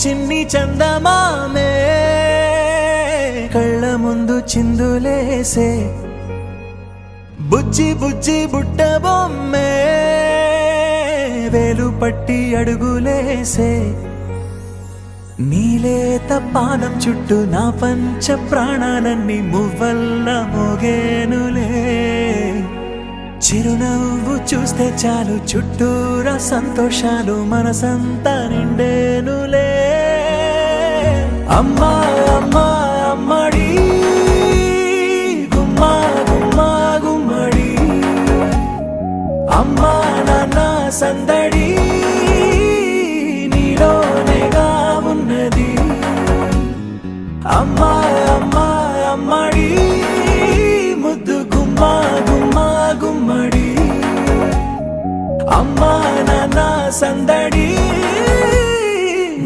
చిన్ని చందమామే కళ్ళ ముందు చిందులేసే బుజ్జి బుజ్జి బుట్ట బొమ్మే వేలు పట్టి అడుగులేసే నీలేత పానం చుట్టూ నా పంచ ప్రాణాలన్నీ మువ్వల్ల మోగేనులే చిరునవ్వు చూస్తే చాలు చుట్టూరా సంతోషాలు మనసంతా నిండేనులే అమ్మా అమ్మా అమ్మడి గుమ్మా గుమ్మా గుమ్మడి అమ్మా నాన్న సందడి నీలోనేగా ఉన్నది అమ్మా అమ్మా అమ్మడి ముద్దు గుమ్మా గుమ్మా గుమ్మడి అమ్మా నాన్న సందడి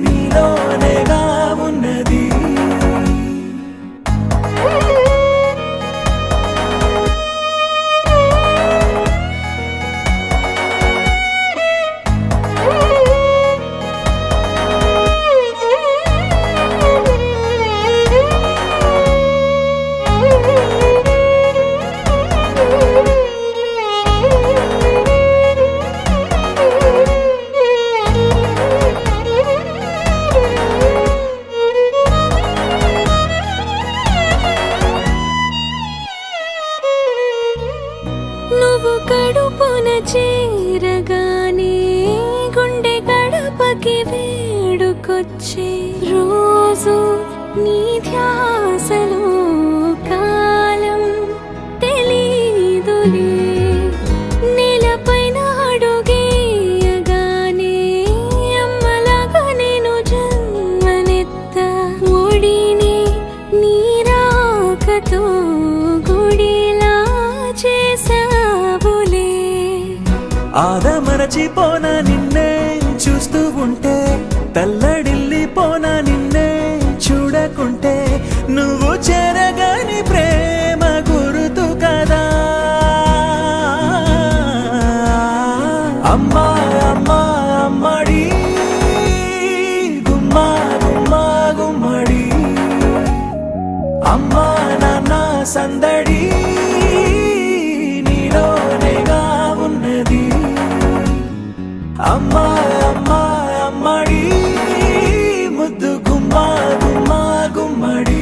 నీలోనేగా ఉన్నది నువ్వు కడుపున చేరగానే గుండె గడపకి వేడుకొచ్చే రోజు నీ ధ్యాసలో కాలం తెలీదులే నేలపైన అడుగేయగానే అమ్మలాగా నేను జన్మనెత్త ఒడిని నీ రాకతో గుడిలా చేసావులే ఆదమరచిపోన నిన్నే చూస్తూ ఉంటే తల్లడిల్లిపోన నిన్నే చూడకుంటే నువ్వు చెరగని ప్రేమ గురుతు కదా అమ్మా అమ్మా అమ్మడి గుమ్మా గుమ్మా గుమ్మడి అమ్మా నాన్న సందడి నీలోనేగా ఉన్నది అమ్మా అమ్మా అమ్మడి ముద్దు గుమ్మా గుమ్మా గుమ్మడి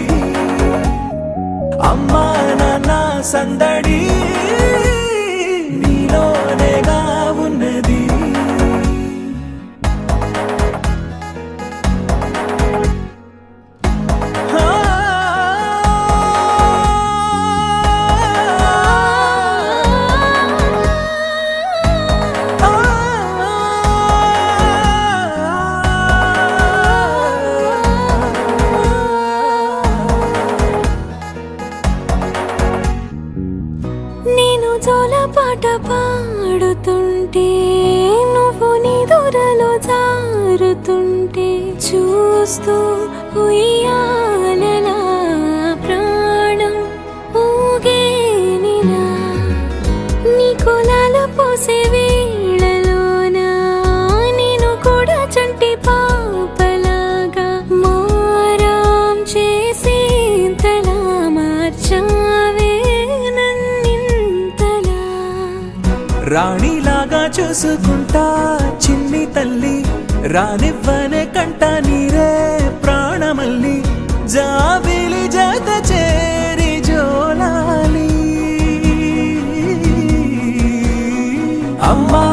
అమ్మా నాన్న సందడి నీలోనేగా ఉన్నది నేను జోలపాట పాడుతుంటే నువ్వు నీ దూరలో జారుతుంటే చూస్తూ ఉయ్యాలలా ప్రాణం ఊగేనిలా నీ కులాలు పోసే వేళలోనా నేను కూడా చంటి పాపలాగా మారాం చేసేంతలా మార్చావే రాణిలాగా చూసుకుంటా చిన్ని తల్లి రానివ్వనే కంట నీరే ప్రాణమల్లి జాబిలి జత చేరి జోలాలి అమ్మా